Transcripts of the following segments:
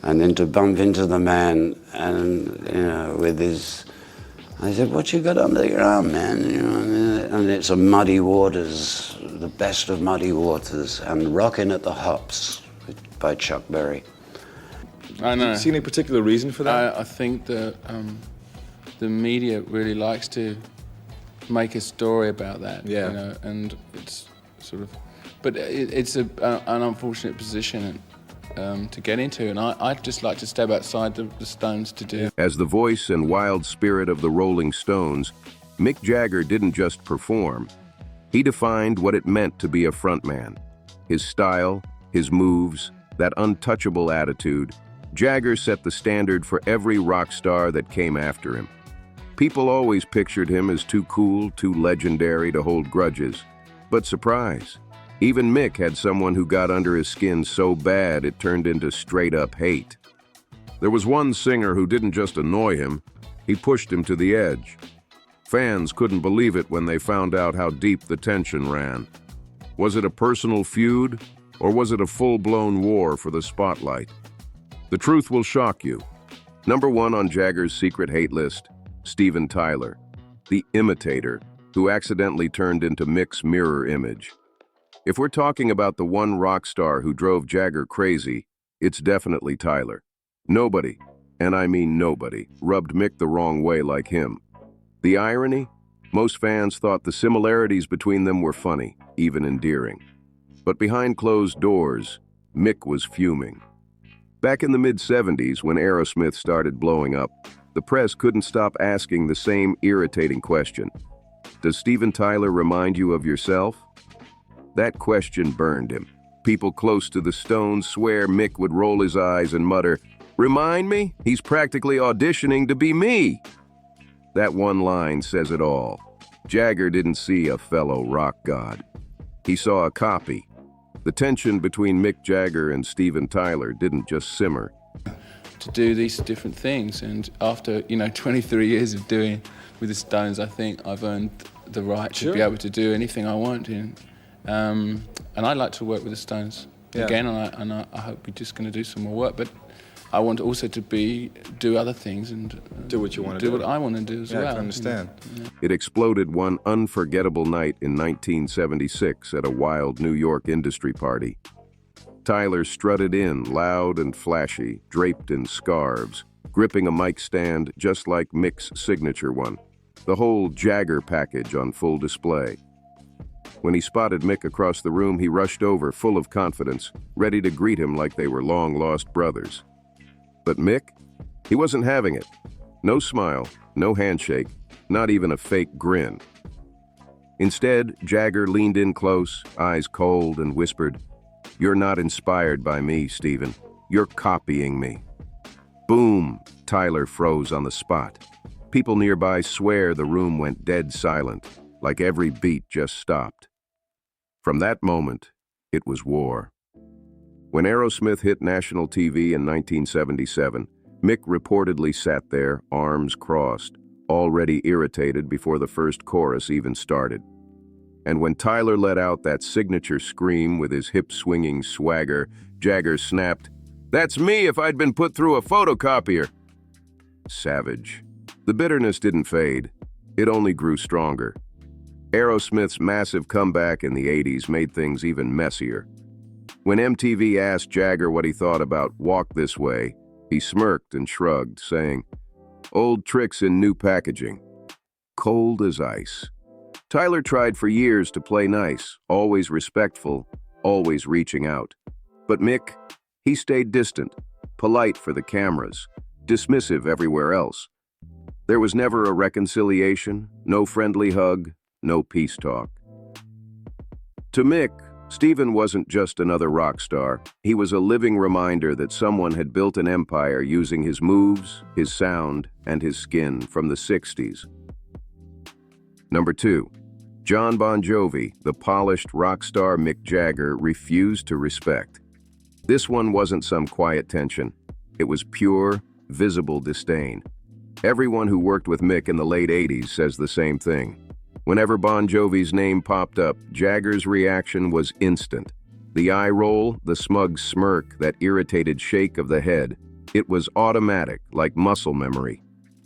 And then to bump into the man and, you know, with his, I said, what you got under your arm, man? You know, and it's a Muddy Waters, the best of Muddy Waters, and Rockin' at the Hops by Chuck Berry. I know. Do you see any particular reason for that? I think that the media really likes to make a story about that, Yeah. you know, and it's sort of, but it's an unfortunate position to get into, and I'd just like to step outside the Stones to do. As the voice and wild spirit of the Rolling Stones, Mick Jagger didn't just perform. He defined what it meant to be a frontman. His style, his moves, that untouchable attitude, Jagger set the standard for every rock star that came after him. People always pictured him as too cool, too legendary to hold grudges. But surprise, even Mick had someone who got under his skin so bad it turned into straight-up hate. There was one singer who didn't just annoy him, he pushed him to the edge. Fans couldn't believe it when they found out how deep the tension ran. Was it a personal feud, or was it a full-blown war for the spotlight? The truth will shock you. Number 1 on Jagger's secret hate list, Steven Tyler, the imitator who accidentally turned into Mick's mirror image. If we're talking about the one rock star who drove Jagger crazy, it's definitely Tyler. Nobody, and I mean nobody, rubbed Mick the wrong way like him. The irony? Most fans thought the similarities between them were funny, even endearing. But behind closed doors, Mick was fuming. Back in the mid-70s, when Aerosmith started blowing up, the press couldn't stop asking the same irritating question. Does Steven Tyler remind you of yourself? That question burned him. People close to the Stones swear Mick would roll his eyes and mutter, "Remind me? He's practically auditioning to be me." That one line says it all. Jagger didn't see a fellow rock god. He saw a copy. The tension between Mick Jagger and Steven Tyler didn't just simmer. To do these different things, and after 23 years of doing with the Stones, I think I've earned the right to be able to do anything I want, and I like to work with the Stones again, and I hope we're just going to do some more work. But I want also to do other things and do what you want to do. Do what I want to do as well. I can understand. It exploded one unforgettable night in 1976 at a wild New York industry party. Tyler strutted in, loud and flashy, draped in scarves, gripping a mic stand just like Mick's signature one. The whole Jagger package on full display. When he spotted Mick across the room, he rushed over, full of confidence, ready to greet him like they were long-lost brothers. But Mick, he wasn't having it. No smile, no handshake, not even a fake grin. Instead, Jagger leaned in close, eyes cold, and whispered, "You're not inspired by me, Steven. You're copying me." Boom! Tyler froze on the spot. People nearby swear the room went dead silent, like every beat just stopped. From that moment, it was war. When Aerosmith hit national TV in 1977, Mick reportedly sat there, arms crossed, already irritated before the first chorus even started. And when Tyler let out that signature scream with his hip-swinging swagger, Jagger snapped, "That's me if I'd been put through a photocopier." Savage. The bitterness didn't fade. It only grew stronger. Aerosmith's massive comeback in the 80s made things even messier. When MTV asked Jagger what he thought about Walk This Way, he smirked and shrugged, saying, "Old tricks in new packaging." Cold as ice. Tyler tried for years to play nice, always respectful, always reaching out. But Mick, he stayed distant, polite for the cameras, dismissive everywhere else. There was never a reconciliation, no friendly hug, no peace talk. To Mick, Steven wasn't just another rock star. He was a living reminder that someone had built an empire using his moves, his sound, and his skin from the 60s. Number 2. John Bon Jovi, the polished rock star Mick Jagger, refused to respect. This one wasn't some quiet tension. It was pure, visible disdain. Everyone who worked with Mick in the late 80s says the same thing. Whenever Bon Jovi's name popped up, Jagger's reaction was instant. The eye roll, the smug smirk, that irritated shake of the head. It was automatic, like muscle memory.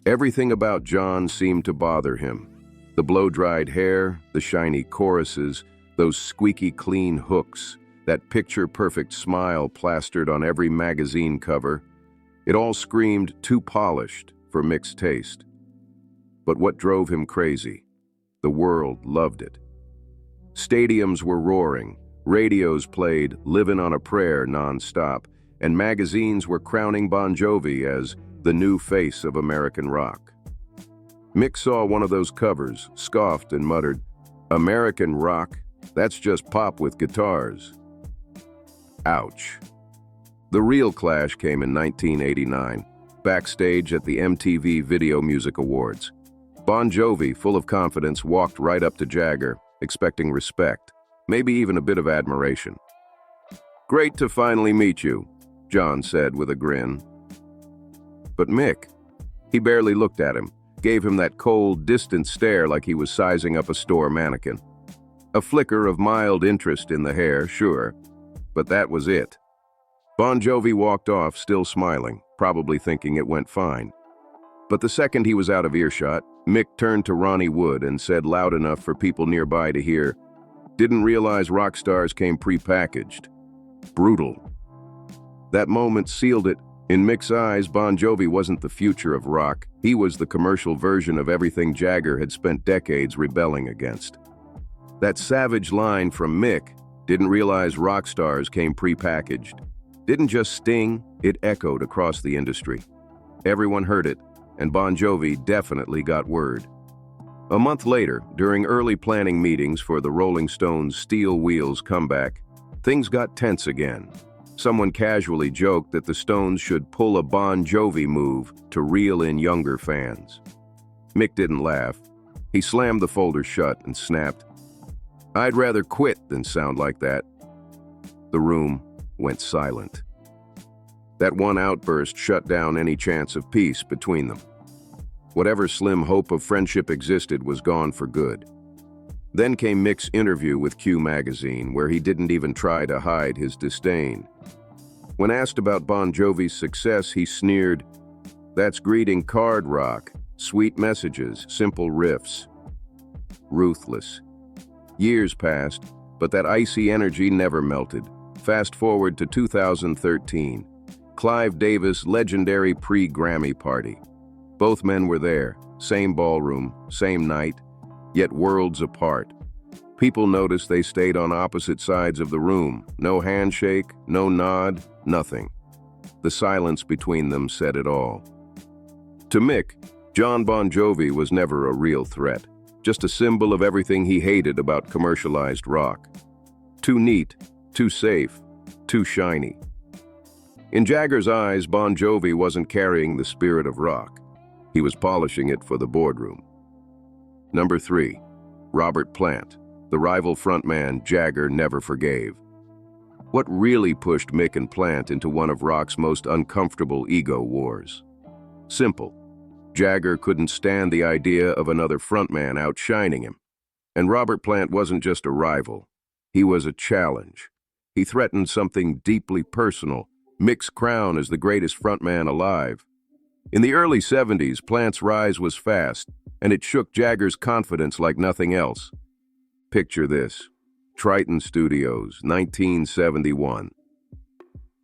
Everything about John seemed to bother him. The blow-dried hair, the shiny choruses, those squeaky clean hooks, that picture-perfect smile plastered on every magazine cover. It all screamed too polished for Mick's taste. But what drove him crazy? The world loved it. Stadiums were roaring, radios played "Livin' on a Prayer" non-stop, and magazines were crowning Bon Jovi as the new face of American rock. Mick saw one of those covers, scoffed and muttered, "American rock? That's just pop with guitars." Ouch. The real clash came in 1989, backstage at the MTV Video Music Awards. Bon Jovi, full of confidence, walked right up to Jagger, expecting respect, maybe even a bit of admiration. "Great to finally meet you," John said with a grin. But Mick, he barely looked at him, gave him that cold, distant stare like he was sizing up a store mannequin. A flicker of mild interest in the hair, sure, but that was it. Bon Jovi walked off, still smiling, probably thinking it went fine. But the second he was out of earshot, Mick turned to Ronnie Wood and said loud enough for people nearby to hear, "Didn't realize rock stars came pre-packaged. Brutal." That moment sealed it. In Mick's eyes, Bon Jovi wasn't the future of rock. He was the commercial version of everything Jagger had spent decades rebelling against. That savage line from Mick, "Didn't realize rock stars came pre-packaged," didn't just sting, it echoed across the industry. Everyone heard it, and Bon Jovi definitely got word. A month later, during early planning meetings for the Rolling Stones' Steel Wheels comeback, things got tense again. Someone casually joked that the Stones should pull a Bon Jovi move to reel in younger fans. Mick didn't laugh. He slammed the folder shut and snapped, "I'd rather quit than sound like that." The room went silent. That one outburst shut down any chance of peace between them. Whatever slim hope of friendship existed was gone for good. Then came Mick's interview with Q magazine, where he didn't even try to hide his disdain. When asked about Bon Jovi's success, he sneered, "That's greeting card rock, sweet messages, simple riffs." Ruthless. Years passed, but that icy energy never melted. Fast forward to 2013. Clive Davis' legendary pre-Grammy party. Both men were there, same ballroom, same night, yet worlds apart. People noticed they stayed on opposite sides of the room. No handshake, no nod, nothing. The silence between them said it all. To Mick, John Bon Jovi was never a real threat, just a symbol of everything he hated about commercialized rock. Too neat, too safe, too shiny. In Jagger's eyes, Bon Jovi wasn't carrying the spirit of rock. He was polishing it for the boardroom. Number 3, Robert Plant, the rival frontman Jagger never forgave. What really pushed Mick and Plant into one of rock's most uncomfortable ego wars? Simple. Jagger couldn't stand the idea of another frontman outshining him. And Robert Plant wasn't just a rival. He was a challenge. He threatened something deeply personal, Mick's crown as the greatest frontman alive. In the early 70s, Plant's rise was fast, and it shook Jagger's confidence like nothing else. Picture this. Triton Studios, 1971.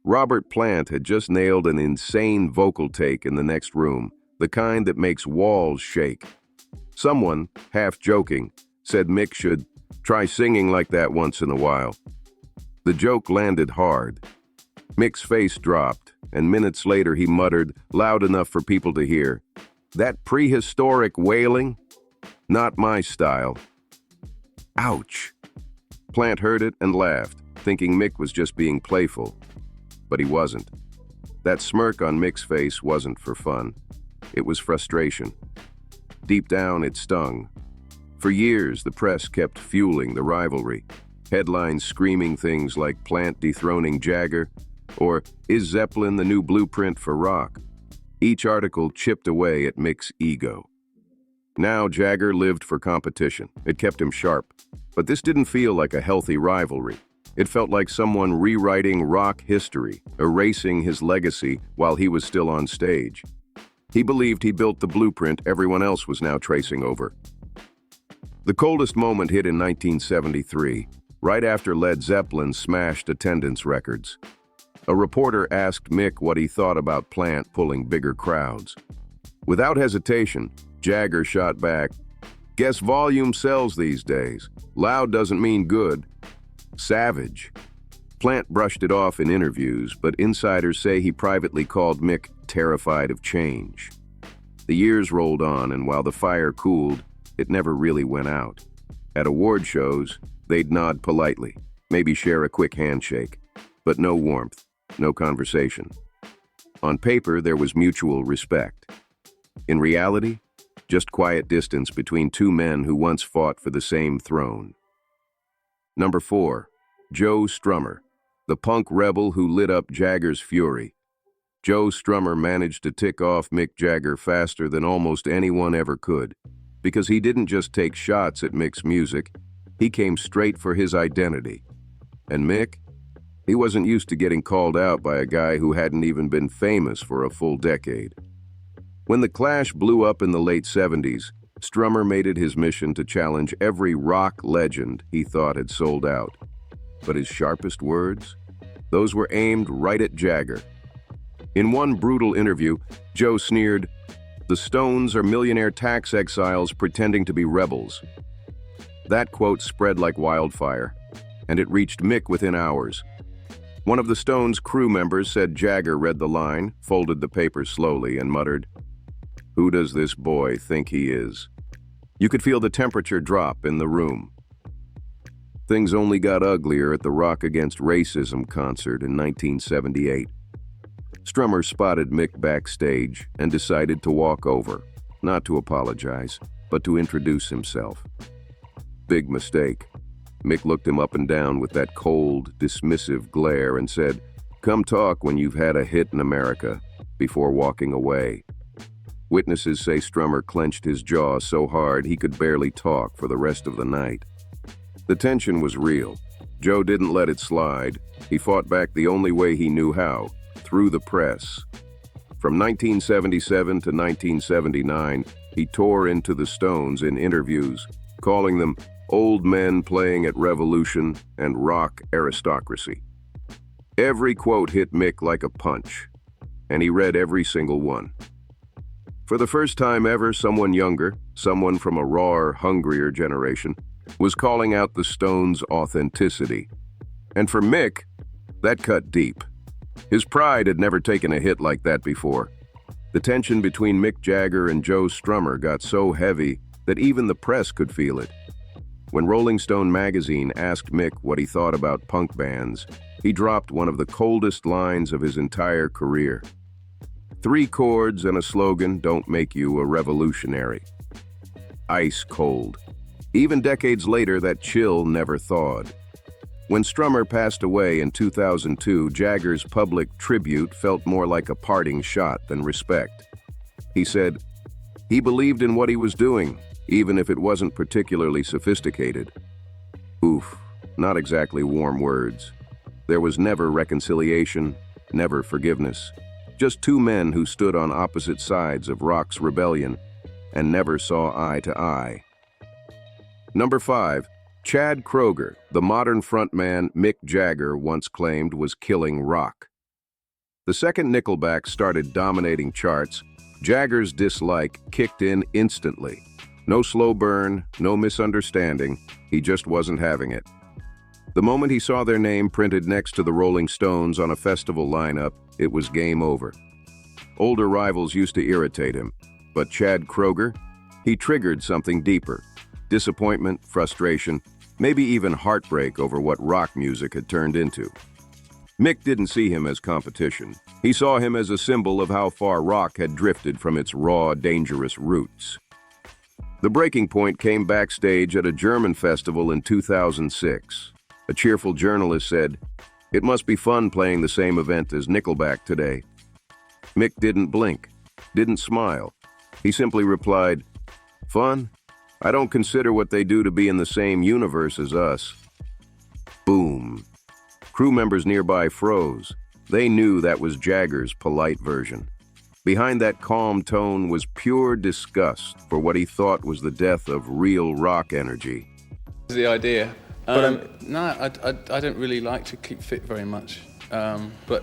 Robert Plant had just nailed an insane vocal take in the next room, the kind that makes walls shake. Someone, half joking, said Mick should try singing like that once in a while. The joke landed hard. Mick's face dropped, and minutes later he muttered, loud enough for people to hear, "That prehistoric wailing? Not my style." Ouch! Plant heard it and laughed, thinking Mick was just being playful. But he wasn't. That smirk on Mick's face wasn't for fun. It was frustration. Deep down, it stung. For years, the press kept fueling the rivalry. Headlines screaming things like Plant dethroning Jagger, or is Zeppelin the new blueprint for rock? Each article chipped away at Mick's ego. Now Jagger lived for competition. It kept him sharp. But this didn't feel like a healthy rivalry. It felt like someone rewriting rock history, erasing his legacy while he was still on stage. He believed he built the blueprint everyone else was now tracing over. The coldest moment hit in 1973, right after Led Zeppelin smashed attendance records. A reporter asked Mick what he thought about Plant pulling bigger crowds. Without hesitation, Jagger shot back, "Guess volume sells these days. Loud doesn't mean good. Savage." Plant brushed it off in interviews, but insiders say he privately called Mick terrified of change. The years rolled on, and while the fire cooled, it never really went out. At award shows, they'd nod politely, maybe share a quick handshake, but no warmth, no conversation. On paper, there was mutual respect. In reality, just quiet distance between two men who once fought for the same throne. Number 4, Joe Strummer, the punk rebel who lit up Jagger's fury. Joe Strummer managed to tick off Mick Jagger faster than almost anyone ever could, because he didn't just take shots at Mick's music, he came straight for his identity. And Mick? He wasn't used to getting called out by a guy who hadn't even been famous for a full decade. When the Clash blew up in the late 70s, Strummer made it his mission to challenge every rock legend he thought had sold out. But his sharpest words? Those were aimed right at Jagger. In one brutal interview, Joe sneered, "The Stones are millionaire tax exiles pretending to be rebels." That quote spread like wildfire, and it reached Mick within hours. One of the Stones' crew members said Jagger read the line, folded the paper slowly, and muttered, "Who does this boy think he is?" You could feel the temperature drop in the room. Things only got uglier at the Rock Against Racism concert in 1978. Strummer spotted Mick backstage and decided to walk over, not to apologize, but to introduce himself. Big mistake. Mick looked him up and down with that cold, dismissive glare and said, "Come talk when you've had a hit in America," before walking away. Witnesses say Strummer clenched his jaw so hard he could barely talk for the rest of the night. The tension was real. Joe didn't let it slide. He fought back the only way he knew how, through the press. From 1977 to 1979, he tore into the Stones in interviews, calling them old men playing at revolution and rock aristocracy. Every quote hit Mick like a punch, and he read every single one. For the first time ever, someone younger, someone from a rawer, hungrier generation, was calling out the Stones' authenticity. And for Mick, that cut deep. His pride had never taken a hit like that before. The tension between Mick Jagger and Joe Strummer got so heavy that even the press could feel it. When Rolling Stone magazine asked Mick what he thought about punk bands, he dropped one of the coldest lines of his entire career. 3 chords and a slogan don't make you a revolutionary. Ice cold. Even decades later, that chill never thawed. When Strummer passed away in 2002, Jagger's public tribute felt more like a parting shot than respect. He said, he believed in what he was doing, even if it wasn't particularly sophisticated. Oof, not exactly warm words. There was never reconciliation, never forgiveness. Just 2 men who stood on opposite sides of rock's rebellion and never saw eye to eye. Number 5, Chad Kroeger, the modern frontman Mick Jagger once claimed was killing rock. The second Nickelback started dominating charts, Jagger's dislike kicked in instantly. No slow burn, no misunderstanding, he just wasn't having it. The moment he saw their name printed next to the Rolling Stones on a festival lineup, it was game over. Older rivals used to irritate him, but Chad Kroeger, he triggered something deeper. Disappointment, frustration, maybe even heartbreak over what rock music had turned into. Mick didn't see him as competition. He saw him as a symbol of how far rock had drifted from its raw, dangerous roots. The breaking point came backstage at a German festival in 2006. A cheerful journalist said, "It must be fun playing the same event as Nickelback today." Mick didn't blink, didn't smile. He simply replied, "Fun? I don't consider what they do to be in the same universe as us." Boom. Crew members nearby froze. They knew that was Jagger's polite version. Behind that calm tone was pure disgust for what he thought was the death of real rock energy. The idea. No, I don't really like to keep fit very much. But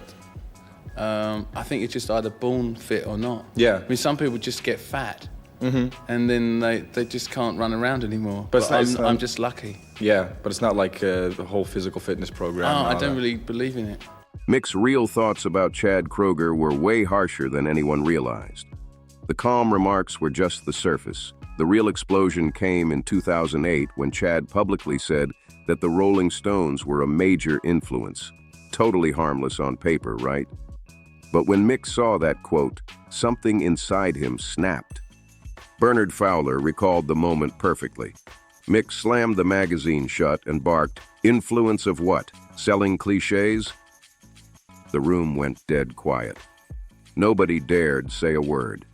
I think it's just either born fit or not. Yeah. I mean, some people just get fat, and then they just can't run around anymore. But I'm just lucky. Yeah, but it's not like the whole physical fitness program. Oh, I don't really believe in it. Mick's real thoughts about Chad Kroeger were way harsher than anyone realized. The calm remarks were just the surface. The real explosion came in 2008 when Chad publicly said that the Rolling Stones were a major influence. Totally harmless on paper, right? But when Mick saw that quote, something inside him snapped. Bernard Fowler recalled the moment perfectly. Mick slammed the magazine shut and barked, "Influence of what? Selling cliches?" The room went dead quiet. Nobody dared say a word.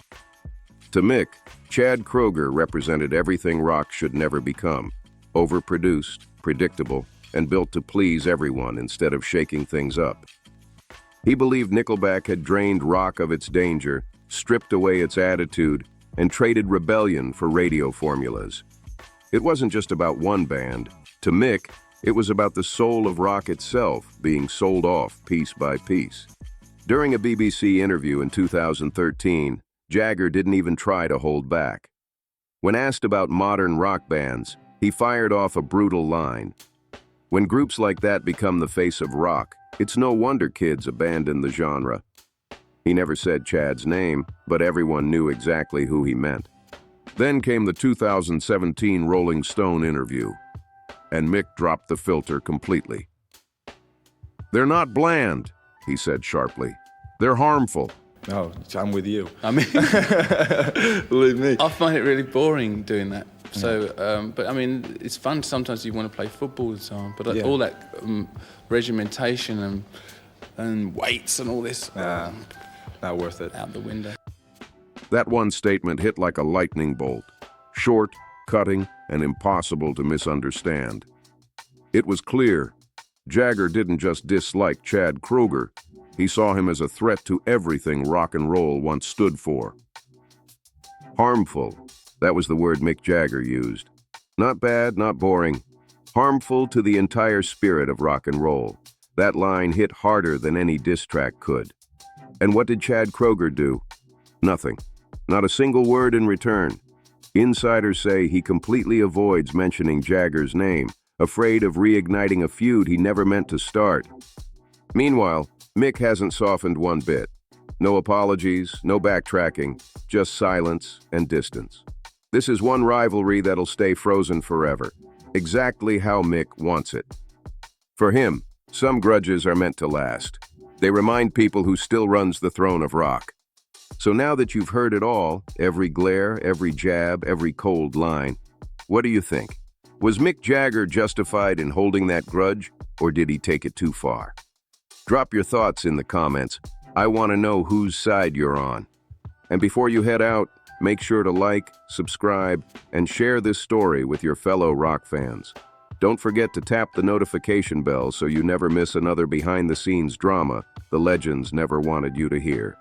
To Mick, Chad Kroeger represented everything rock should never become: overproduced, predictable, and built to please everyone instead of shaking things up. He believed Nickelback had drained rock of its danger, stripped away its attitude, and traded rebellion for radio formulas. It wasn't just about one band. To Mick, it was about the soul of rock itself being sold off piece by piece. During a BBC interview in 2013, Jagger didn't even try to hold back. When asked about modern rock bands, he fired off a brutal line. When groups like that become the face of rock, it's no wonder kids abandon the genre. He never said Chad's name, but everyone knew exactly who he meant. Then came the 2017 Rolling Stone interview, and Mick dropped the filter completely. "They're not bland," he said sharply. "They're harmful." Oh, I'm with you. I mean, Believe me. I find it really boring doing that. So, but I mean, it's fun. Sometimes you want to play football and so on. But Yeah. all that regimentation and weights and all this, Not worth it. out the window. That one statement hit like a lightning bolt. Short, cutting, and impossible to misunderstand. It was clear. Jagger didn't just dislike Chad Kroeger. He saw him as a threat to everything rock and roll once stood for. Harmful. That was the word Mick Jagger used. Not bad, not boring. Harmful to the entire spirit of rock and roll. That line hit harder than any diss track could. And what did Chad Kroeger do? Nothing. Not a single word in return. Insiders say he completely avoids mentioning Jagger's name, afraid of reigniting a feud he never meant to start. Meanwhile, Mick hasn't softened one bit. No apologies, no backtracking, just silence and distance. This is one rivalry that'll stay frozen forever, exactly how Mick wants it. For him, some grudges are meant to last. They remind people who still runs the throne of rock. So now that you've heard it all, every glare, every jab, every cold line, what do you think? Was Mick Jagger justified in holding that grudge, or did he take it too far? Drop your thoughts in the comments. I want to know whose side you're on. And before you head out, make sure to like, subscribe, and share this story with your fellow rock fans. Don't forget to tap the notification bell so you never miss another behind-the-scenes drama the legends never wanted you to hear.